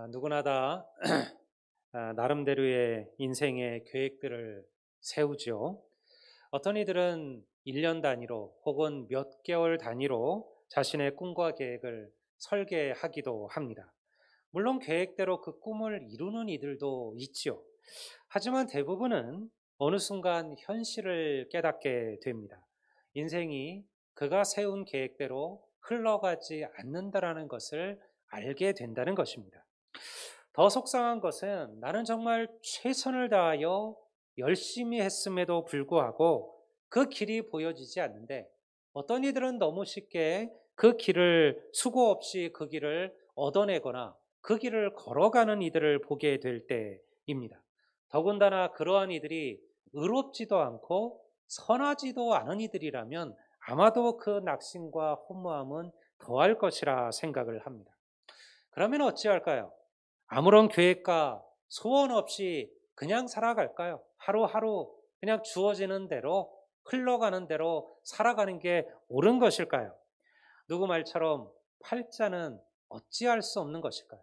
누구나 다 나름대로의 인생의 계획들을 세우죠. 어떤 이들은 1년 단위로 혹은 몇 개월 단위로 자신의 꿈과 계획을 설계하기도 합니다. 물론 계획대로 그 꿈을 이루는 이들도 있지요. 하지만 대부분은 어느 순간 현실을 깨닫게 됩니다. 인생이 그가 세운 계획대로 흘러가지 않는다라는 것을 알게 된다는 것입니다. 더 속상한 것은 나는 정말 최선을 다하여 열심히 했음에도 불구하고 그 길이 보여지지 않는데 어떤 이들은 너무 쉽게 그 길을 수고 없이 그 길을 얻어내거나 그 길을 걸어가는 이들을 보게 될 때입니다. 더군다나 그러한 이들이 의롭지도 않고 선하지도 않은 이들이라면 아마도 그 낙심과 허무함은 더할 것이라 생각을 합니다. 그러면 어찌할까요? 아무런 계획과 소원 없이 그냥 살아갈까요? 하루하루 그냥 주어지는 대로 흘러가는 대로 살아가는 게 옳은 것일까요? 누구 말처럼 팔자는 어찌할 수 없는 것일까요?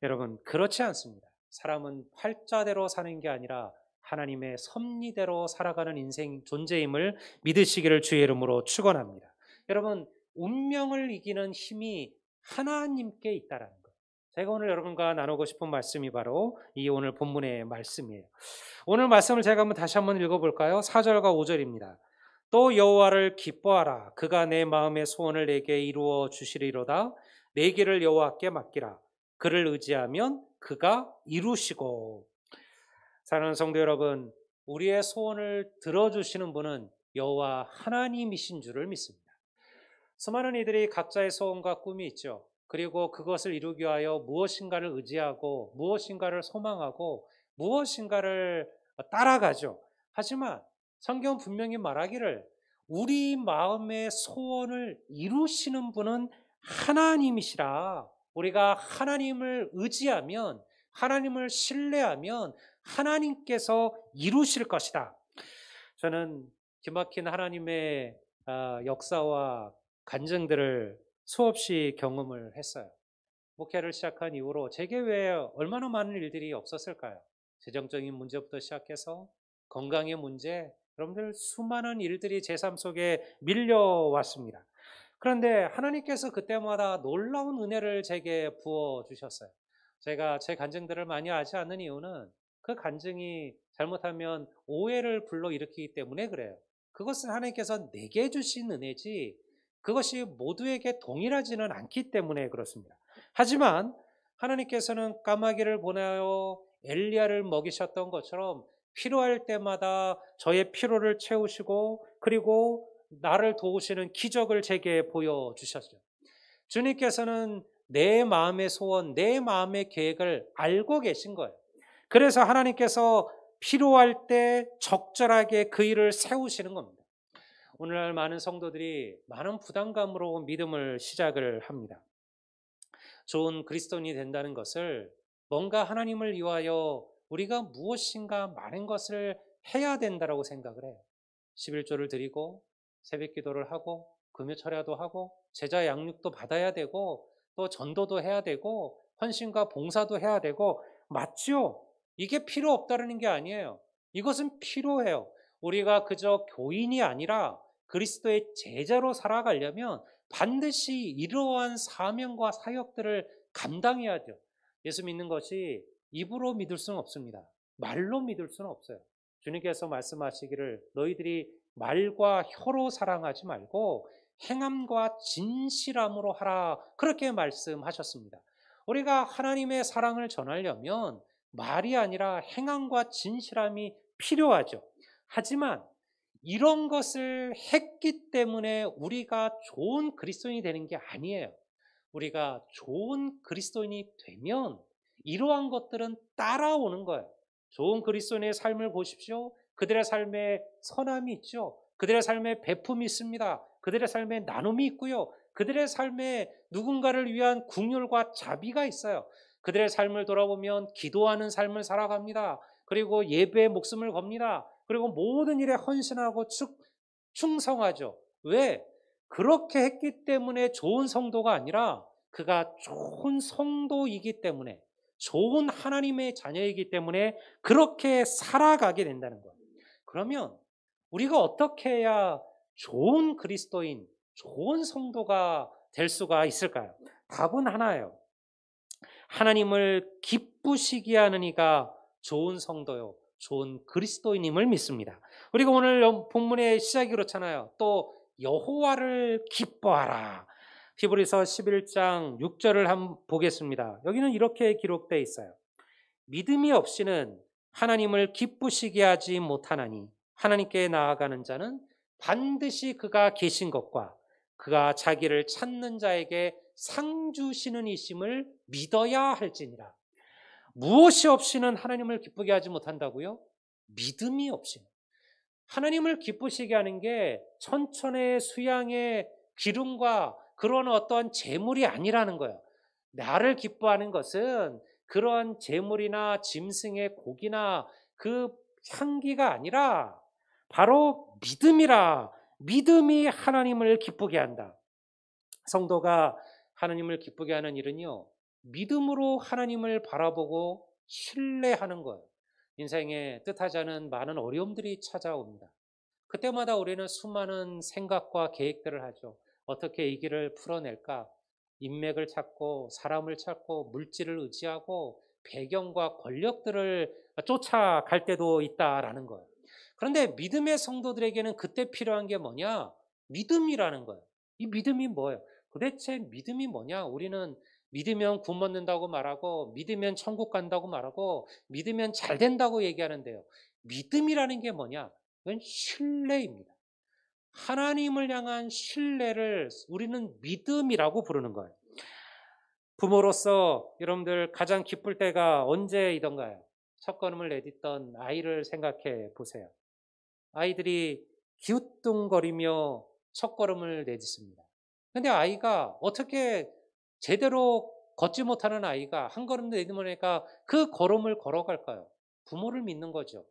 여러분, 그렇지 않습니다. 사람은 팔자대로 사는 게 아니라 하나님의 섭리대로 살아가는 인생 존재임을 믿으시기를 주의 이름으로 축원합니다. 여러분, 운명을 이기는 힘이 하나님께 있다라는 것. 제가 오늘 여러분과 나누고 싶은 말씀이 바로 이 오늘 본문의 말씀이에요. 오늘 말씀을 제가 다시 한번 읽어볼까요? 4절과 5절입니다. 또 여호와를 기뻐하라. 그가 내 마음의 소원을 내게 이루어 주시리로다. 내 길을 여호와께 맡기라. 그를 의지하면 그가 이루시고. 사랑하는 성도 여러분, 우리의 소원을 들어주시는 분은 여호와 하나님이신 줄을 믿습니다. 수많은 이들이 각자의 소원과 꿈이 있죠. 그리고 그것을 이루기 위하여 무엇인가를 의지하고 무엇인가를 소망하고 무엇인가를 따라가죠. 하지만 성경은 분명히 말하기를 우리 마음의 소원을 이루시는 분은 하나님이시라. 우리가 하나님을 의지하면, 하나님을 신뢰하면 하나님께서 이루실 것이다. 저는 기막힌 하나님의 역사와 간증들을 수없이 경험을 했어요. 목회를 시작한 이후로 제게 왜 얼마나 많은 일들이 없었을까요? 재정적인 문제부터 시작해서 건강의 문제, 여러분들 수많은 일들이 제 삶 속에 밀려왔습니다. 그런데 하나님께서 그때마다 놀라운 은혜를 제게 부어 주셨어요. 제가 제 간증들을 많이 하지 않는 이유는 그 간증이 잘못하면 오해를 불러일으키기 때문에 그래요. 그것은 하나님께서 내게 주신 은혜지 그것이 모두에게 동일하지는 않기 때문에 그렇습니다. 하지만 하나님께서는 까마귀를 보내어 엘리야를 먹이셨던 것처럼 필요할 때마다 저의 피로를 채우시고 그리고 나를 도우시는 기적을 제게 보여주셨죠. 주님께서는 내 마음의 소원, 내 마음의 계획을 알고 계신 거예요. 그래서 하나님께서 필요할 때 적절하게 그 일을 세우시는 겁니다. 오늘날 많은 성도들이 많은 부담감으로 믿음을 시작을 합니다. 좋은 그리스도인이 된다는 것을 뭔가 하나님을 위하여 우리가 무엇인가 많은 것을 해야 된다고 생각을 해요. 11조를 드리고 새벽 기도를 하고 금요 철야도 하고 제자 양육도 받아야 되고 또 전도도 해야 되고 헌신과 봉사도 해야 되고 맞죠? 이게 필요 없다는 게 아니에요. 이것은 필요해요. 우리가 그저 교인이 아니라 그리스도의 제자로 살아가려면 반드시 이러한 사명과 사역들을 감당해야죠. 예수 믿는 것이 입으로 믿을 수는 없습니다. 말로 믿을 수는 없어요. 주님께서 말씀하시기를 너희들이 말과 혀로 사랑하지 말고 행함과 진실함으로 하라. 그렇게 말씀하셨습니다. 우리가 하나님의 사랑을 전하려면 말이 아니라 행함과 진실함이 필요하죠. 하지만 이런 것을 했기 때문에 우리가 좋은 그리스도인이 되는 게 아니에요. 우리가 좋은 그리스도인이 되면 이러한 것들은 따라오는 거예요. 좋은 그리스도인의 삶을 보십시오. 그들의 삶에 선함이 있죠. 그들의 삶에 베품이 있습니다. 그들의 삶에 나눔이 있고요. 그들의 삶에 누군가를 위한 궁휼과 자비가 있어요. 그들의 삶을 돌아보면 기도하는 삶을 살아갑니다. 그리고 예배에 목숨을 겁니다. 그리고 모든 일에 헌신하고 충성하죠. 왜? 그렇게 했기 때문에 좋은 성도가 아니라 그가 좋은 성도이기 때문에, 좋은 하나님의 자녀이기 때문에 그렇게 살아가게 된다는 거예요. 그러면 우리가 어떻게 해야 좋은 그리스도인, 좋은 성도가 될 수가 있을까요? 답은 하나예요. 하나님을 기쁘시게 하는 이가 좋은 성도요, 좋은 그리스도인임을 믿습니다. 우리가 오늘 본문의 시작이 그렇잖아요. 또 여호와를 기뻐하라. 히브리서 11장 6절을 한번 보겠습니다. 여기는 이렇게 기록되어 있어요. 믿음이 없이는 하나님을 기쁘시게 하지 못하나니 하나님께 나아가는 자는 반드시 그가 계신 것과 그가 자기를 찾는 자에게 상 주시는 이심을 믿어야 할지니라. 무엇이 없이는 하나님을 기쁘게 하지 못한다고요? 믿음이 없이는. 하나님을 기쁘시게 하는 게 천천의 수양의 기름과 그런 어떠한 재물이 아니라는 거예요. 나를 기뻐하는 것은 그러한 재물이나 짐승의 고기나 그 향기가 아니라 바로 믿음이라. 믿음이 하나님을 기쁘게 한다. 성도가 하나님을 기쁘게 하는 일은요, 믿음으로 하나님을 바라보고 신뢰하는 거예요. 인생에 뜻하지 않은 많은 어려움들이 찾아옵니다. 그때마다 우리는 수많은 생각과 계획들을 하죠. 어떻게 이 길을 풀어낼까? 인맥을 찾고 사람을 찾고 물질을 의지하고 배경과 권력들을 쫓아갈 때도 있다라는 거예요. 그런데 믿음의 성도들에게는 그때 필요한 게 뭐냐? 믿음이라는 거예요. 이 믿음이 뭐예요? 도대체 믿음이 뭐냐? 우리는 믿으면 구원 얻는다고 말하고 믿으면 천국 간다고 말하고 믿으면 잘 된다고 얘기하는데요. 믿음이라는 게 뭐냐? 그건 신뢰입니다. 하나님을 향한 신뢰를 우리는 믿음이라고 부르는 거예요. 부모로서 여러분들 가장 기쁠 때가 언제이던가요? 첫 걸음을 내딛던 아이를 생각해 보세요. 아이들이 기우뚱거리며 첫 걸음을 내딛습니다. 근데 아이가 어떻게 제대로 걷지 못하는 아이가 한 걸음 내딛으니까 그 걸음을 걸어갈까요? 부모를 믿는 거죠.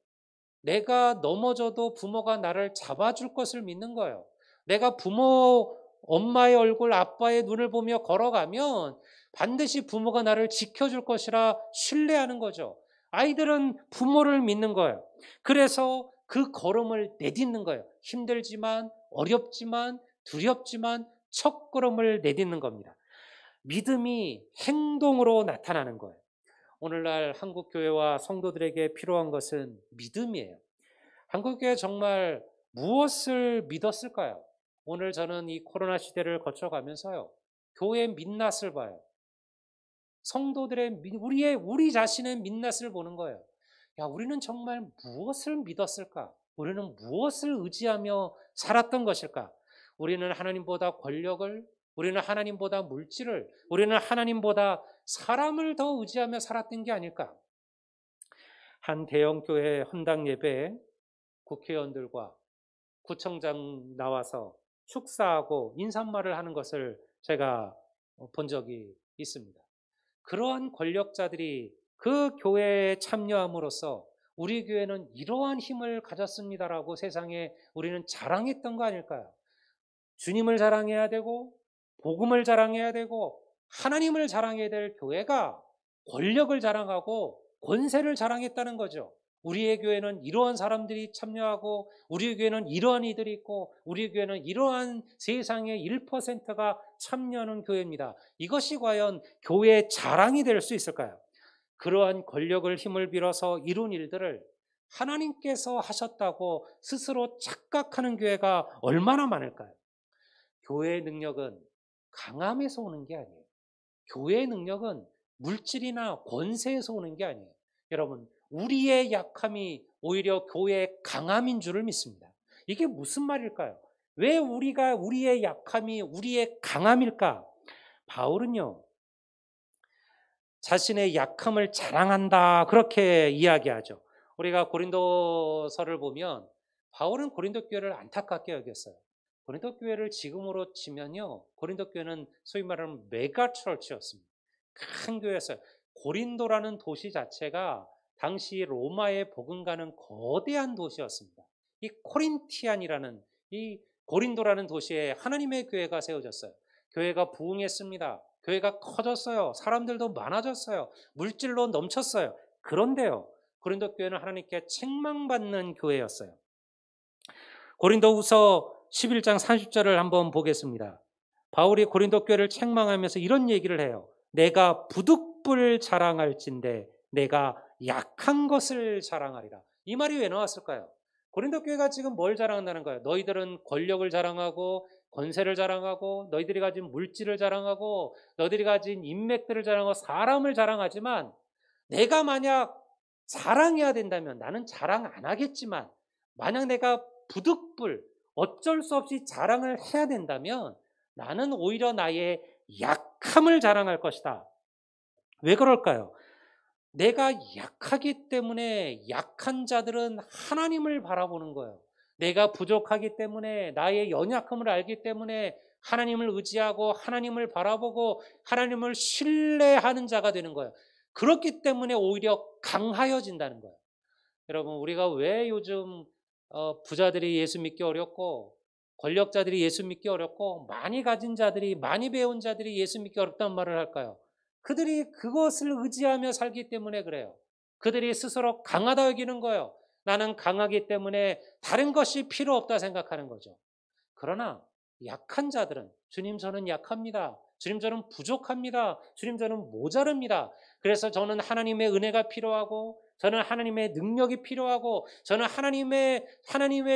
내가 넘어져도 부모가 나를 잡아줄 것을 믿는 거예요. 내가 부모, 엄마의 얼굴, 아빠의 눈을 보며 걸어가면 반드시 부모가 나를 지켜줄 것이라 신뢰하는 거죠. 아이들은 부모를 믿는 거예요. 그래서 그 걸음을 내딛는 거예요. 힘들지만, 어렵지만, 두렵지만 첫 걸음을 내딛는 겁니다. 믿음이 행동으로 나타나는 거예요. 오늘날 한국교회와 성도들에게 필요한 것은 믿음이에요. 한국교회 정말 무엇을 믿었을까요? 오늘 저는 이 코로나 시대를 거쳐가면서요, 교회의 민낯을 봐요. 성도들의 우리 자신의 민낯을 보는 거예요. 야, 우리는 정말 무엇을 믿었을까? 우리는 무엇을 의지하며 살았던 것일까? 우리는 하나님보다 권력을, 우리는 하나님보다 물질을, 우리는 하나님보다 사람을 더 의지하며 살았던 게 아닐까? 한 대형 교회 헌당 예배에 국회의원들과 구청장 나와서 축사하고 인사말을 하는 것을 제가 본 적이 있습니다. 그러한 권력자들이 그 교회에 참여함으로써 우리 교회는 이러한 힘을 가졌습니다라고 세상에 우리는 자랑했던 거 아닐까요? 주님을 자랑해야 되고 복음을 자랑해야 되고 하나님을 자랑해야 될 교회가 권력을 자랑하고 권세를 자랑했다는 거죠. 우리의 교회는 이러한 사람들이 참여하고 우리 교회는 이러한 이들이 있고 우리 교회는 이러한 세상의 1%가 참여하는 교회입니다. 이것이 과연 교회의 자랑이 될 수 있을까요? 그러한 권력을 힘을 빌어서 이룬 일들을 하나님께서 하셨다고 스스로 착각하는 교회가 얼마나 많을까요? 교회의 능력은 강함에서 오는 게 아니에요. 교회의 능력은 물질이나 권세에서 오는 게 아니에요. 여러분, 우리의 약함이 오히려 교회의 강함인 줄을 믿습니다. 이게 무슨 말일까요? 왜 우리의 약함이 우리의 강함일까? 바울은요, 자신의 약함을 자랑한다, 그렇게 이야기하죠. 우리가 고린도서를 보면 바울은 고린도 교회를 안타깝게 여겼어요. 고린도 교회를 지금으로 치면요, 고린도 교회는 소위 말하는 메가 처치였습니다. 큰 교회였어요. 고린도라는 도시 자체가 당시 로마에 버금가는 거대한 도시였습니다. 이 코린티안이라는 이 고린도라는 도시에 하나님의 교회가 세워졌어요. 교회가 부흥했습니다. 교회가 커졌어요. 사람들도 많아졌어요. 물질로 넘쳤어요. 그런데요, 고린도 교회는 하나님께 책망받는 교회였어요. 고린도후서 11장 30절을 한번 보겠습니다. 바울이 고린도 교회를 책망하면서 이런 얘기를 해요. 내가 부득불 자랑할진대 내가 약한 것을 자랑하리라. 이 말이 왜 나왔을까요? 고린도 교회가 지금 뭘 자랑한다는 거예요? 너희들은 권력을 자랑하고 권세를 자랑하고 너희들이 가진 물질을 자랑하고 너희들이 가진 인맥들을 자랑하고 사람을 자랑하지만 내가 만약 자랑해야 된다면 나는 자랑 안 하겠지만 만약 내가 부득불 어쩔 수 없이 자랑을 해야 된다면 나는 오히려 나의 약함을 자랑할 것이다. 왜 그럴까요? 내가 약하기 때문에 약한 자들은 하나님을 바라보는 거예요. 내가 부족하기 때문에 나의 연약함을 알기 때문에 하나님을 의지하고 하나님을 바라보고 하나님을 신뢰하는 자가 되는 거예요. 그렇기 때문에 오히려 강하여진다는 거예요. 여러분, 우리가 왜 요즘 부자들이 예수 믿기 어렵고 권력자들이 예수 믿기 어렵고 많이 가진 자들이 많이 배운 자들이 예수 믿기 어렵다는 말을 할까요? 그들이 그것을 의지하며 살기 때문에 그래요. 그들이 스스로 강하다 여기는 거예요. 나는 강하기 때문에 다른 것이 필요 없다 생각하는 거죠. 그러나 약한 자들은 주님 저는 약합니다. 주님 저는 부족합니다. 주님 저는 모자릅니다. 그래서 저는 하나님의 은혜가 필요하고 저는 하나님의 능력이 필요하고 저는 하나님의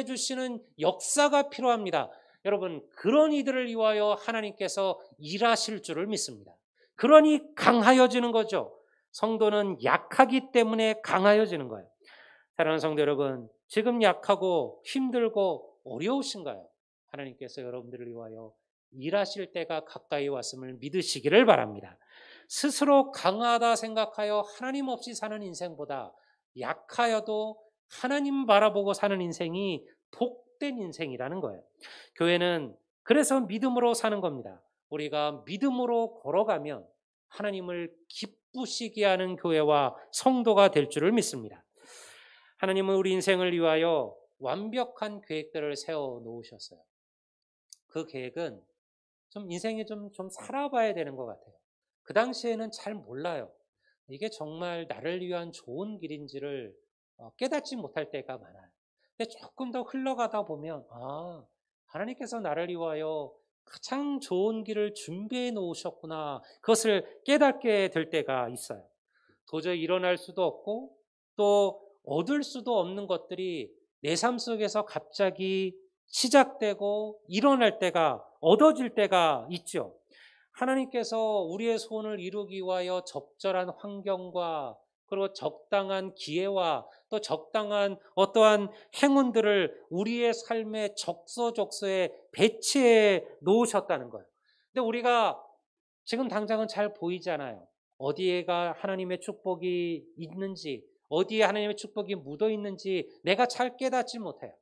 주시는 역사가 필요합니다. 여러분, 그런 이들을 위하여 하나님께서 일하실 줄을 믿습니다. 그러니 강하여지는 거죠. 성도는 약하기 때문에 강하여지는 거예요. 사랑하는 성도 여러분, 지금 약하고 힘들고 어려우신가요? 하나님께서 여러분들을 위하여 일하실 때가 가까이 왔음을 믿으시기를 바랍니다. 스스로 강하다 생각하여 하나님 없이 사는 인생보다 약하여도 하나님 바라보고 사는 인생이 복된 인생이라는 거예요. 교회는 그래서 믿음으로 사는 겁니다. 우리가 믿음으로 걸어가면 하나님을 기쁘시게 하는 교회와 성도가 될 줄을 믿습니다. 하나님은 우리 인생을 위하여 완벽한 계획들을 세워 놓으셨어요. 그 계획은 좀 인생에 좀 살아봐야 되는 것 같아요. 그 당시에는 잘 몰라요. 이게 정말 나를 위한 좋은 길인지를 깨닫지 못할 때가 많아요. 근데 조금 더 흘러가다 보면, 하나님께서 나를 위하여 가장 좋은 길을 준비해 놓으셨구나. 그것을 깨닫게 될 때가 있어요. 도저히 일어날 수도 없고 또 얻을 수도 없는 것들이 내 삶 속에서 갑자기 시작되고 일어날 때가 얻어질 때가 있죠. 하나님께서 우리의 소원을 이루기 위하여 적절한 환경과 그리고 적당한 기회와 또 적당한 어떠한 행운들을 우리의 삶의 적서적소에 배치해 놓으셨다는 거예요. 근데 우리가 지금 당장은 잘 보이잖아요. 어디에가 하나님의 축복이 있는지, 어디에 하나님의 축복이 묻어 있는지 내가 잘 깨닫지 못해요.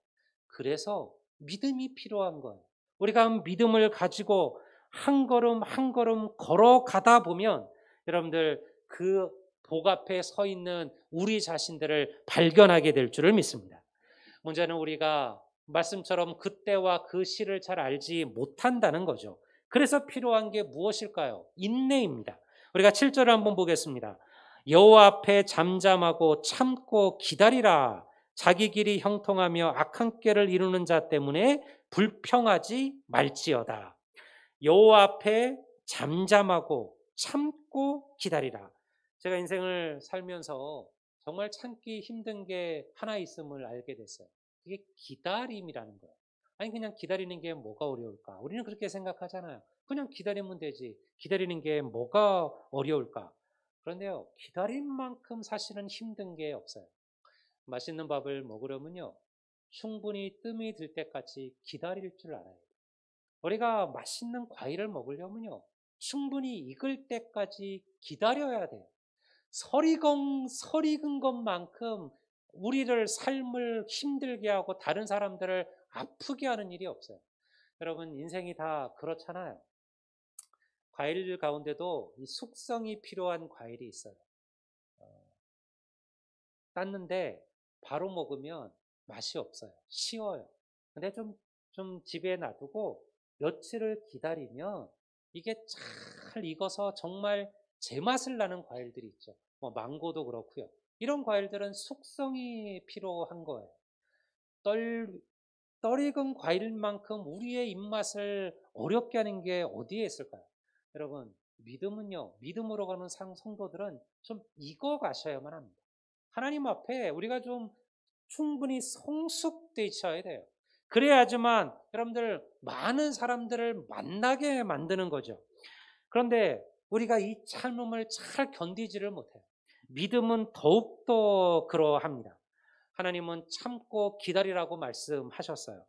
그래서 믿음이 필요한 거예요. 우리가 믿음을 가지고 한 걸음 한 걸음 걸어가다 보면 여러분들 그 복 앞에 서 있는 우리 자신들을 발견하게 될 줄을 믿습니다. 문제는 우리가 말씀처럼 그때와 그 시를 잘 알지 못한다는 거죠. 그래서 필요한 게 무엇일까요? 인내입니다. 우리가 7절을 한번 보겠습니다. 여호와 앞에 잠잠하고 참고 기다리라. 자기 길이 형통하며 악한 꾀를 이루는 자 때문에 불평하지 말지어다. 여호와 앞에 잠잠하고 참고 기다리라. 제가 인생을 살면서 정말 참기 힘든 게 하나 있음을 알게 됐어요. 그게 기다림이라는 거예요. 아니 그냥 기다리는 게 뭐가 어려울까? 우리는 그렇게 생각하잖아요. 그냥 기다리면 되지. 기다리는 게 뭐가 어려울까? 그런데요, 기다림만큼 사실은 힘든 게 없어요. 맛있는 밥을 먹으려면요, 충분히 뜸이 들 때까지 기다릴 줄 알아요. 우리가 맛있는 과일을 먹으려면요, 충분히 익을 때까지 기다려야 돼요. 설익은 것만큼 우리를 삶을 힘들게 하고 다른 사람들을 아프게 하는 일이 없어요. 여러분, 인생이 다 그렇잖아요. 과일 가운데도 이 숙성이 필요한 과일이 있어요. 땄는데 바로 먹으면 맛이 없어요. 쉬워요. 근데 좀 집에 놔두고 며칠을 기다리면 이게 잘 익어서 정말 제맛을 나는 과일들이 있죠. 뭐 망고도 그렇고요. 이런 과일들은 숙성이 필요한 거예요. 떨, 익은 과일만큼 우리의 입맛을 어렵게 하는 게 어디에 있을까요? 여러분, 믿음은요, 믿음으로 가는 성도들은 좀 익어 가셔야만 합니다. 하나님 앞에 우리가 좀 충분히 성숙돼 있어야 돼요. 그래야지만 여러분들 많은 사람들을 만나게 만드는 거죠. 그런데 우리가 이 참음을 잘 견디지를 못해요. 믿음은 더욱더 그러합니다. 하나님은 참고 기다리라고 말씀하셨어요.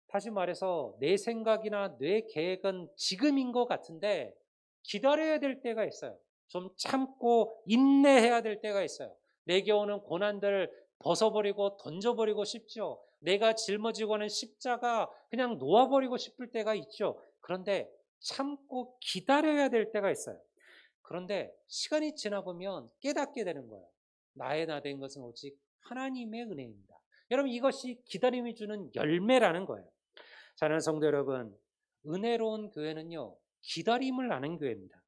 다시 말해서 내 생각이나 내 계획은 지금인 것 같은데 기다려야 될 때가 있어요. 좀 참고 인내해야 될 때가 있어요. 내게 오는 고난들을 벗어버리고 던져버리고 싶죠. 내가 짊어지고 하는 십자가 그냥 놓아버리고 싶을 때가 있죠. 그런데 참고 기다려야 될 때가 있어요. 그런데 시간이 지나 보면 깨닫게 되는 거예요. 나의 나 된 것은 오직 하나님의 은혜입니다. 여러분, 이것이 기다림이 주는 열매라는 거예요. 사랑하는 성도 여러분, 은혜로운 교회는요, 기다림을 아는 교회입니다.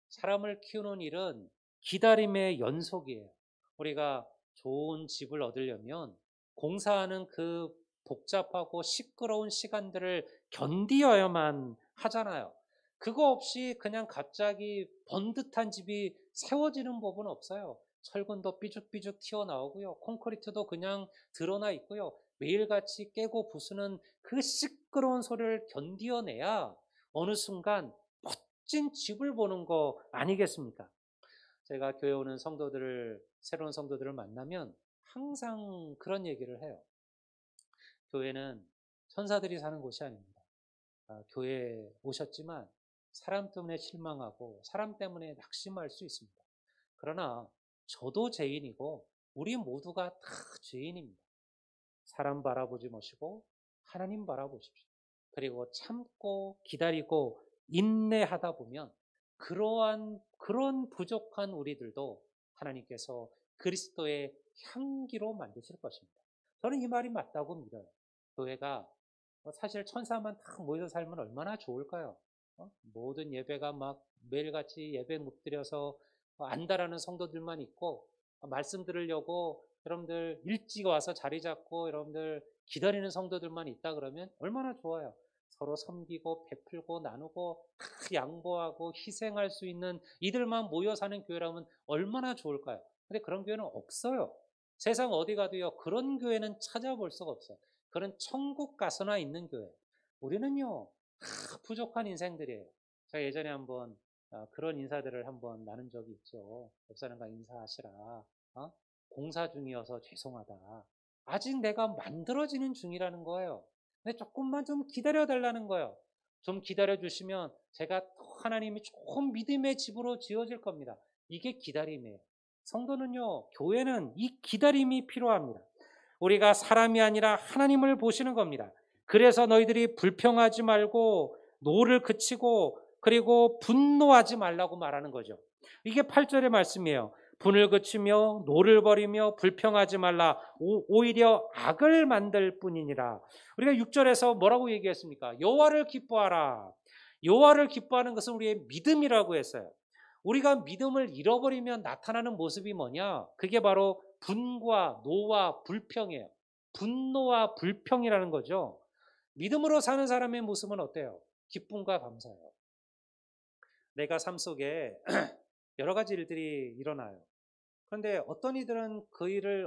사람을 키우는 일은 기다림의 연속이에요. 우리가 좋은 집을 얻으려면 공사하는 그 복잡하고 시끄러운 시간들을 견디어야만 하잖아요. 그거 없이 그냥 갑자기 번듯한 집이 세워지는 법은 없어요. 철근도 삐죽삐죽 튀어나오고요. 콘크리트도 그냥 드러나 있고요. 매일같이 깨고 부수는 그 시끄러운 소리를 견디어내야 어느 순간 멋진 집을 보는 거 아니겠습니까? 제가 교회 오는 새로운 성도들을 만나면 항상 그런 얘기를 해요. 교회는 천사들이 사는 곳이 아닙니다. 교회에 오셨지만 사람 때문에 실망하고 사람 때문에 낙심할 수 있습니다. 그러나 저도 죄인이고 우리 모두가 다 죄인입니다. 사람 바라보지 마시고 하나님 바라보십시오. 그리고 참고 기다리고 인내하다 보면 그런 부족한 우리들도 하나님께서 그리스도의 향기로 만드실 것입니다. 저는 이 말이 맞다고 믿어요. 교회가 사실 천사만 다 모여서 살면 얼마나 좋을까요? 모든 예배가 막 매일같이 예배 못 드려서 안다라는 성도들만 있고 말씀 들으려고 여러분들 일찍 와서 자리 잡고 여러분들 기다리는 성도들만 있다 그러면 얼마나 좋아요. 서로 섬기고 베풀고 나누고 다 양보하고 희생할 수 있는 이들만 모여 사는 교회라면 얼마나 좋을까요? 근데 그런 교회는 없어요. 세상 어디 가도요. 그런 교회는 찾아볼 수가 없어요. 그런 천국 가서나 있는 교회. 우리는요. 다 부족한 인생들이에요. 제가 예전에 한번 그런 인사들을 한번 나눈 적이 있죠. 목사님과 인사하시라. 공사 중이어서 죄송하다. 아직 내가 만들어지는 중이라는 거예요. 근데 조금만 좀 기다려 달라는 거예요. 좀 기다려 주시면 제가 하나님이 조금 믿음의 집으로 지어질 겁니다. 이게 기다림이에요. 성도는요, 교회는 이 기다림이 필요합니다. 우리가 사람이 아니라 하나님을 보시는 겁니다. 그래서 너희들이 불평하지 말고 노를 그치고 그리고 분노하지 말라고 말하는 거죠. 이게 8절의 말씀이에요. 분을 그치며 노를 버리며 불평하지 말라. 오히려 악을 만들 뿐이니라. 우리가 6절에서 뭐라고 얘기했습니까? 여호와를 기뻐하라. 여호와를 기뻐하는 것은 우리의 믿음이라고 했어요. 우리가 믿음을 잃어버리면 나타나는 모습이 뭐냐? 그게 바로 분과 노와 불평이에요. 분노와 불평이라는 거죠. 믿음으로 사는 사람의 모습은 어때요? 기쁨과 감사예요. 내가 삶 속에 여러 가지 일들이 일어나요. 그런데 어떤 이들은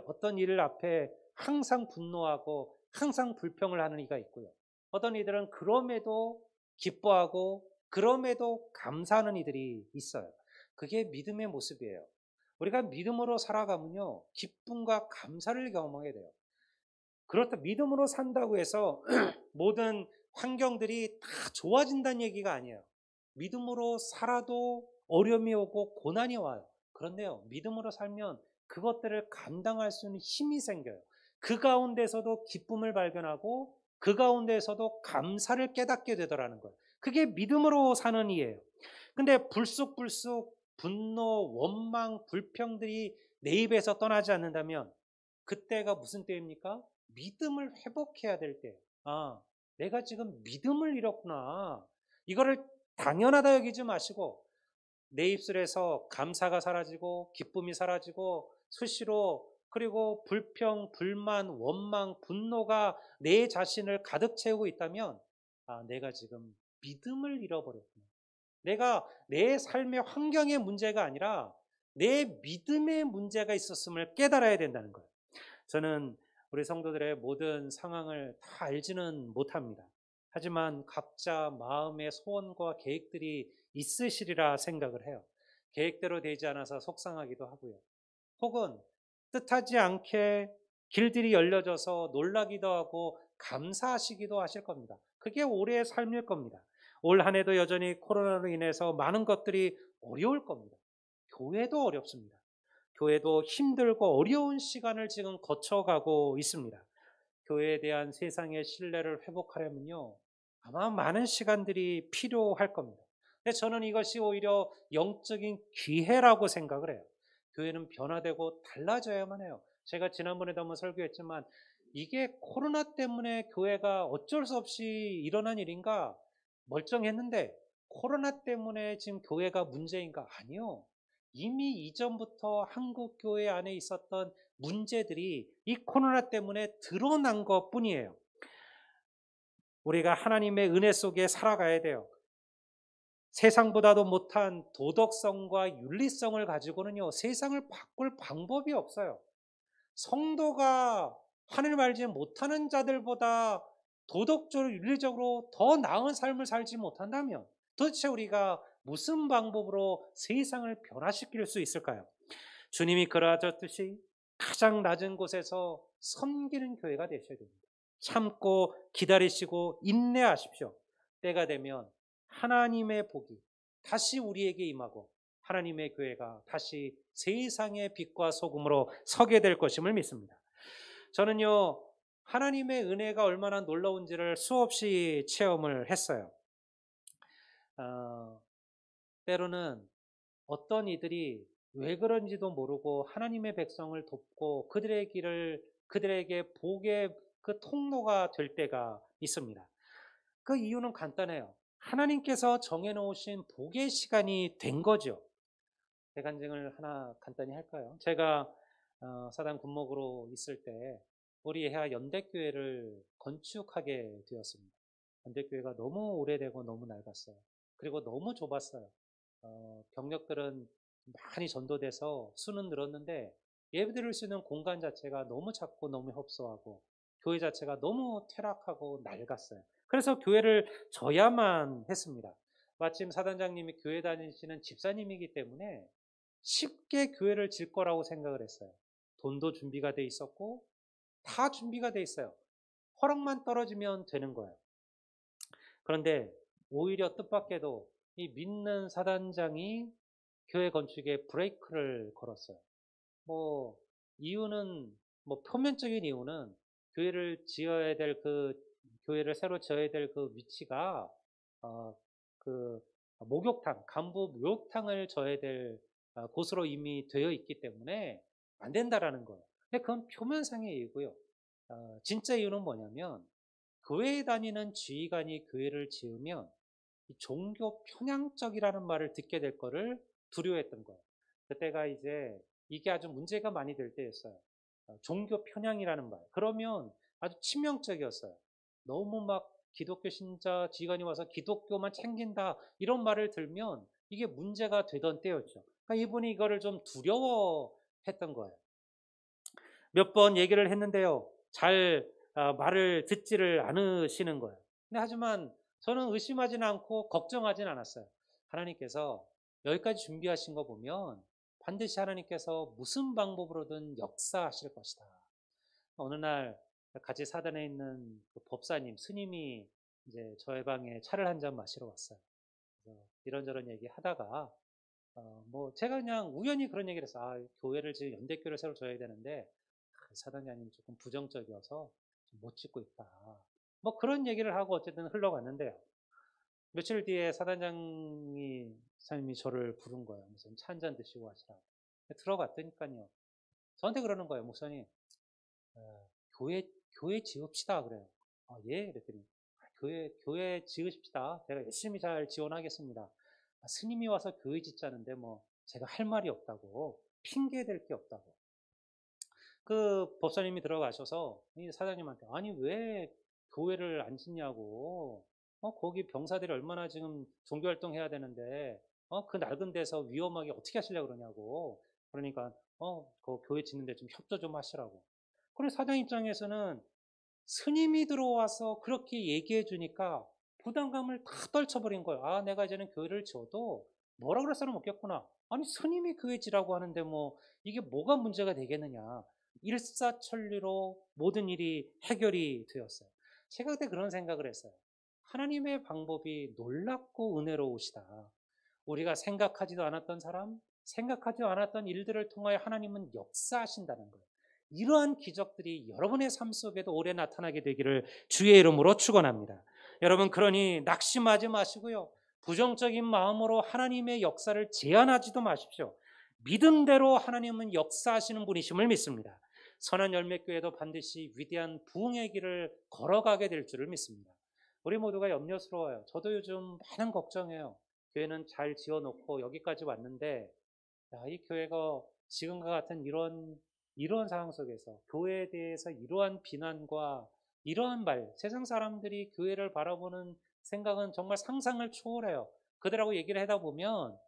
어떤 일을 앞에 항상 분노하고 항상 불평을 하는 이가 있고요. 어떤 이들은 그럼에도 기뻐하고 그럼에도 감사하는 이들이 있어요. 그게 믿음의 모습이에요. 우리가 믿음으로 살아가면요. 기쁨과 감사를 경험하게 돼요. 그렇다 믿음으로 산다고 해서 모든 환경들이 다 좋아진다는 얘기가 아니에요. 믿음으로 살아도 어려움이 오고 고난이 와요. 그런데요, 믿음으로 살면 그것들을 감당할 수 있는 힘이 생겨요. 그 가운데서도 기쁨을 발견하고 그 가운데서도 감사를 깨닫게 되더라는 거예요. 그게 믿음으로 사는 이예요. 근데 불쑥불쑥 분노, 원망, 불평들이 내 입에서 떠나지 않는다면 그때가 무슨 때입니까? 믿음을 회복해야 될 때. 내가 지금 믿음을 잃었구나. 이거를 당연하다 여기지 마시고 내 입술에서 감사가 사라지고 기쁨이 사라지고 수시로 그리고 불평, 불만, 원망, 분노가 내 자신을 가득 채우고 있다면 내가 지금 믿음을 잃어버렸구나. 내가 내 삶의 환경의 문제가 아니라 내 믿음의 문제가 있었음을 깨달아야 된다는 거예요. 저는 우리 성도들의 모든 상황을 다 알지는 못합니다. 하지만 각자 마음의 소원과 계획들이 있으시리라 생각을 해요. 계획대로 되지 않아서 속상하기도 하고요. 혹은 뜻하지 않게 길들이 열려져서 놀라기도 하고 감사하시기도 하실 겁니다. 그게 올해의 삶일 겁니다. 올 한 해도 여전히 코로나로 인해서 많은 것들이 어려울 겁니다. 교회도 어렵습니다. 교회도 힘들고 어려운 시간을 지금 거쳐가고 있습니다. 교회에 대한 세상의 신뢰를 회복하려면요, 아마 많은 시간들이 필요할 겁니다. 근데 저는 이것이 오히려 영적인 기회라고 생각을 해요. 교회는 변화되고 달라져야만 해요. 제가 지난번에도 한번 설교했지만 이게 코로나 때문에 교회가 어쩔 수 없이 일어난 일인가 멀쩡했는데 코로나 때문에 지금 교회가 문제인가? 아니요. 이미 이전부터 한국 교회 안에 있었던 문제들이 이 코로나 때문에 드러난 것 뿐이에요. 우리가 하나님의 은혜 속에 살아가야 돼요. 세상보다도 못한 도덕성과 윤리성을 가지고는요, 세상을 바꿀 방법이 없어요. 성도가 하늘 말지 못하는 자들보다 도덕적으로 윤리적으로 더 나은 삶을 살지 못한다면 도대체 우리가 무슨 방법으로 세상을 변화시킬 수 있을까요? 주님이 그러하셨듯이 가장 낮은 곳에서 섬기는 교회가 되셔야 됩니다. 참고 기다리시고 인내하십시오. 때가 되면 하나님의 복이 다시 우리에게 임하고 하나님의 교회가 다시 세상의 빛과 소금으로 서게 될 것임을 믿습니다. 저는요, 하나님의 은혜가 얼마나 놀라운지를 수없이 체험을 했어요. 때로는 어떤 이들이 왜 그런지도 모르고 하나님의 백성을 돕고 그들의 길을 그들에게 복의 그 통로가 될 때가 있습니다. 그 이유는 간단해요. 하나님께서 정해놓으신 복의 시간이 된 거죠. 대간증을 하나 간단히 할까요? 제가 사단 군목으로 있을 때 우리 해하 연대교회를 건축하게 되었습니다. 연대교회가 너무 오래되고 너무 낡았어요. 그리고 너무 좁았어요. 경력들은 많이 전도돼서 수는 늘었는데 예배드릴 수 있는 공간 자체가 너무 작고 너무 협소하고 교회 자체가 너무 퇴락하고 낡았어요. 그래서 교회를 져야만 했습니다. 마침 사단장님이 교회 다니시는 집사님이기 때문에 쉽게 교회를 질 거라고 생각을 했어요. 돈도 준비가 돼 있었고 다 준비가 돼 있어요. 허락만 떨어지면 되는 거예요. 그런데 오히려 뜻밖에도 이 믿는 사단장이 교회 건축에 브레이크를 걸었어요. 뭐 이유는 뭐 표면적인 이유는 교회를 지어야 될 교회를 새로 지어야 될 그 위치가 그 목욕탕 간부 목욕탕을 져야 될 곳으로 이미 되어 있기 때문에 안 된다라는 거예요. 근데 그건 표면상의 이유고요. 진짜 이유는 뭐냐면 교회에 다니는 지휘관이 교회를 지으면 종교 편향적이라는 말을 듣게 될 거를 두려워했던 거예요. 그때가 이제 이게 아주 문제가 많이 될 때였어요. 종교 편향이라는 말. 그러면 아주 치명적이었어요. 너무 막 기독교 신자 지휘관이 와서 기독교만 챙긴다 이런 말을 들면 이게 문제가 되던 때였죠. 그러니까 이분이 이거를 좀 두려워했던 거예요. 몇 번 얘기를 했는데요. 잘 말을 듣지를 않으시는 거예요. 근데 하지만 저는 의심하지는 않고 걱정하지는 않았어요. 하나님께서 여기까지 준비하신 거 보면 반드시 하나님께서 무슨 방법으로든 역사하실 것이다. 어느 날 같이 사단에 있는 그 법사님, 스님이 이제 저의 방에 차를 한 잔 마시러 왔어요. 그래서 이런저런 얘기 하다가 뭐 제가 그냥 우연히 그런 얘기를 했어요. 교회를 지금 연대교를 새로 줘야 되는데 사단장님이 조금 부정적이어서 못 짓고 있다. 뭐 그런 얘기를 하고 어쨌든 흘러갔는데요. 며칠 뒤에 사장님이 저를 부른 거예요. 무슨 차 한잔 드시고 하시라고. 들어갔더니까요. 저한테 그러는 거예요. 목사님, 교회 지읍시다. 그래요. 예? 그랬더니, 교회 지으십시다. 제가 열심히 잘 지원하겠습니다. 스님이 와서 교회 짓자는데 뭐 제가 할 말이 없다고, 핑계 댈 게 없다고. 그 법사님이 들어가셔서 이 사장님한테 아니 왜 교회를 안 짓냐고, 거기 병사들이 얼마나 지금 종교활동 해야 되는데 그 낡은 데서 위험하게 어떻게 하시려고 그러냐고. 그러니까 그 교회 짓는데 좀 협조 좀 하시라고. 그래 사장 입장에서는 스님이 들어와서 그렇게 얘기해 주니까 부담감을 다 떨쳐버린 거예요. 아, 내가 이제는 교회를 지어도 뭐라 그럴 사람 없겠구나. 아니, 스님이 교회 지라고 하는데 뭐 이게 뭐가 문제가 되겠느냐. 일사천리로 모든 일이 해결이 되었어요. 제가 그때 그런 생각을 했어요. 하나님의 방법이 놀랍고 은혜로우시다. 우리가 생각하지도 않았던 사람, 생각하지도 않았던 일들을 통하여 하나님은 역사하신다는 거예요. 이러한 기적들이 여러분의 삶 속에도 오래 나타나게 되기를 주의 이름으로 축원합니다. 여러분, 그러니 낙심하지 마시고요. 부정적인 마음으로 하나님의 역사를 제한하지도 마십시오. 믿음대로 하나님은 역사하시는 분이심을 믿습니다. 선한 열매교회도 반드시 위대한 부흥의 길을 걸어가게 될 줄을 믿습니다. 우리 모두가 염려스러워요. 저도 요즘 많은 걱정해요. 교회는 잘 지어놓고 여기까지 왔는데, 야, 이 교회가 지금과 같은 이런 상황 속에서 교회에 대해서 이러한 비난과 이러한 말, 세상 사람들이 교회를 바라보는 생각은 정말 상상을 초월해요. 그들하고 얘기를 하다 보면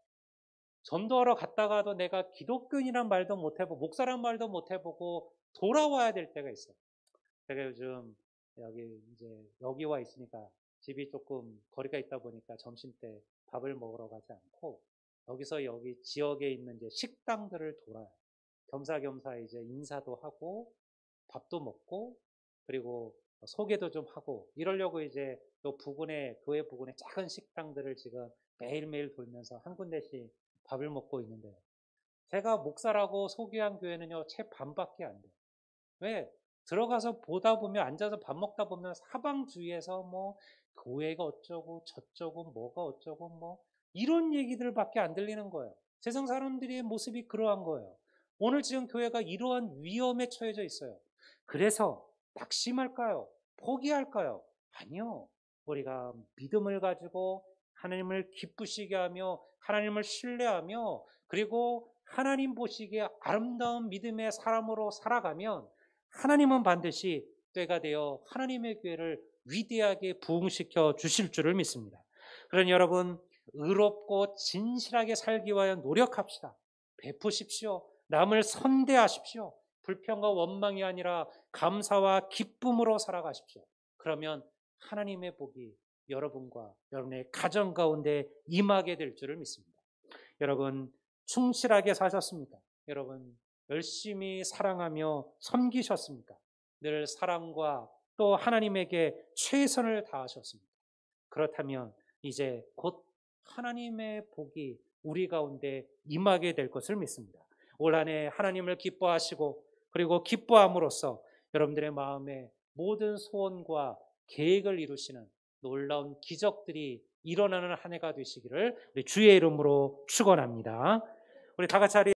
전도하러 갔다가도 내가 기독교인이란 말도 못 해보고 목사란 말도 못 해보고 돌아와야 될 때가 있어요. 제가 요즘 여기 와 있으니까 집이 조금 거리가 있다 보니까 점심 때 밥을 먹으러 가지 않고 여기서 여기 지역에 있는 이제 식당들을 돌아요. 겸사겸사 이제 인사도 하고 밥도 먹고 그리고 소개도 좀 하고 이러려고 이제 또 교회 부근에 작은 식당들을 지금 매일매일 돌면서 한 군데씩 밥을 먹고 있는데, 제가 목사라고 소개한 교회는요 채 반밖에 안 돼요. 왜? 들어가서 보다 보면 앉아서 밥 먹다 보면 사방 주위에서 뭐 교회가 어쩌고 저쩌고 뭐가 어쩌고 뭐 이런 얘기들밖에 안 들리는 거예요. 세상 사람들의 모습이 그러한 거예요. 오늘 지금 교회가 이러한 위험에 처해져 있어요. 그래서 낙심할까요? 포기할까요? 아니요. 우리가 믿음을 가지고 하나님을 기쁘시게 하며 하나님을 신뢰하며 그리고 하나님 보시기에 아름다운 믿음의 사람으로 살아가면 하나님은 반드시 때가 되어 하나님의 교회를 위대하게 부흥시켜 주실 줄을 믿습니다. 그러니 여러분, 의롭고 진실하게 살기 위하여 노력합시다. 베푸십시오. 남을 선대하십시오. 불평과 원망이 아니라 감사와 기쁨으로 살아가십시오. 그러면 하나님의 복이 여러분과 여러분의 가정 가운데 임하게 될 줄을 믿습니다. 여러분, 충실하게 사셨습니까? 여러분, 열심히 사랑하며 섬기셨습니까? 늘 사랑과 또 하나님에게 최선을 다하셨습니다. 그렇다면 이제 곧 하나님의 복이 우리 가운데 임하게 될 것을 믿습니다. 올 한 해 하나님을 기뻐하시고 그리고 기뻐함으로써 여러분들의 마음에 모든 소원과 계획을 이루시는 놀라운 기적들이 일어나는 한 해가 되시기를 우리 주의 이름으로 축원합니다. 우리 다 같이